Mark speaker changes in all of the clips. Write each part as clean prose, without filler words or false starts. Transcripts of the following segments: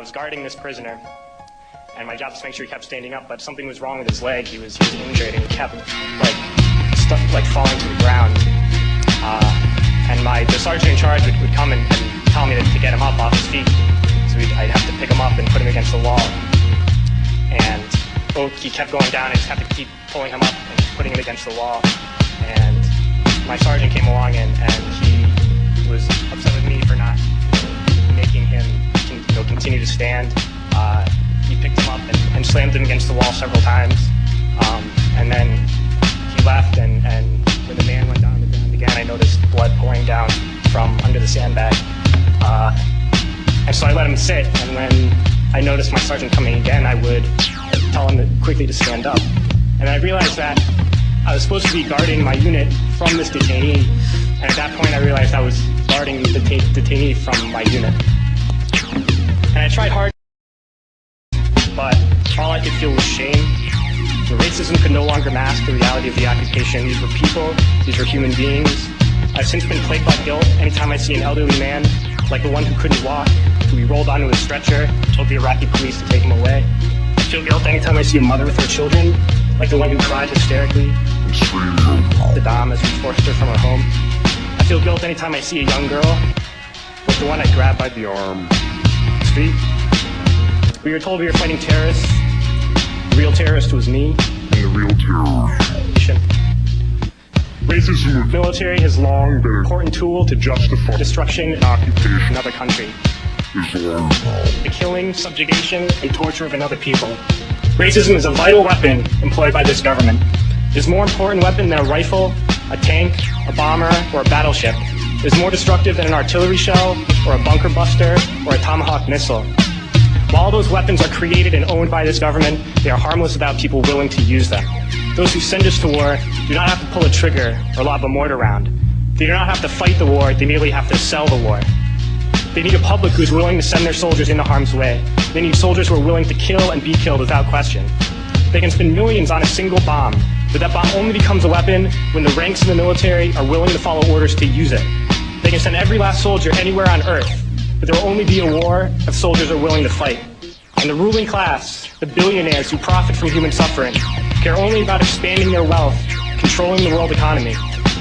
Speaker 1: was guarding this prisoner, and my job was to make sure he kept standing up, but something was wrong with his leg. He was injured, and he kept falling to the ground. And the sergeant in charge would come and tell me to get him up off his feet. So I'd have to pick him up and put him against the wall. And he kept going down. I just have to keep pulling him up and putting him against the wall. And my sergeant came along and he was upset with me for not making him continue to stand. He picked him up and slammed him against the wall several times. And then he left, and when the man went down on the ground again, I noticed blood pouring down from under the sandbag. And so I let him sit, and when I noticed my sergeant coming again, I would tell him quickly to stand up. And I realized that I was supposed to be guarding my unit from this detainee, and at that point I realized I was guarding the detainee from my unit. And I tried hard, but all I could feel was shame. The racism could no longer mask the reality of the occupation. These were people, these were human beings. I've since been plagued by guilt anytime I see an elderly man, like the one who couldn't walk, who we rolled onto a stretcher, told the Iraqi police to take him away. I feel guilt anytime I see a mother with her children, like the one who cried hysterically, the Dom as we forced her from her home. I feel guilt anytime I see a young girl, like the one I grabbed by the arm. Street. We were told we were fighting terrorists. The real terrorist was me.
Speaker 2: And the real terrorist.
Speaker 1: Racism. The military has long been an important tool to justify destruction and occupation of another country. The killing, subjugation, and torture of another people. Racism is a vital weapon employed by this government. It is a more important weapon than a rifle, a tank, a bomber, or a battleship. It is more destructive than an artillery shell, or a bunker buster, or a Tomahawk missile. While those weapons are created and owned by this government, they are harmless without people willing to use them. Those who send us to war do not have to pull a trigger or lob a mortar round. They do not have to fight the war, they merely have to sell the war. They need a public who is willing to send their soldiers into harm's way. They need soldiers who are willing to kill and be killed without question. They can spend millions on a single bomb, but that bomb only becomes a weapon when the ranks in the military are willing to follow orders to use it. They can send every last soldier anywhere on Earth, but there will only be a war if soldiers are willing to fight. And the ruling class, the billionaires who profit from human suffering, care only about expanding their wealth, controlling the world economy.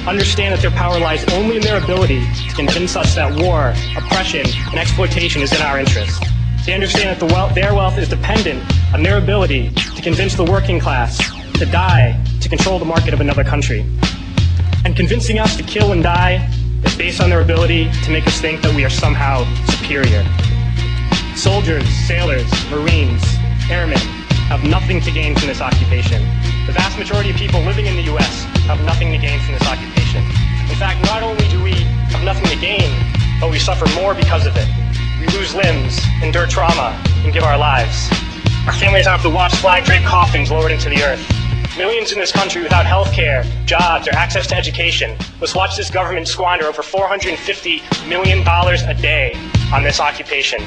Speaker 1: Understand that their power lies only in their ability to convince us that war, oppression, and exploitation is in our interest. They understand that their wealth is dependent on their ability to convince the working class to die to control the market of another country. And convincing us to kill and die is based on their ability to make us think that we are somehow superior. Soldiers, sailors, Marines, airmen have nothing to gain from this occupation. The vast majority of people living in the U.S. have nothing to gain from this occupation. In fact, not only do we have nothing to gain, but we suffer more because of it. We lose limbs, endure trauma, and give our lives. Our families have to watch flag-draped coffins lowered into the earth. Millions in this country without health care, jobs, or access to education must watch this government squander over $450 million a day on this occupation.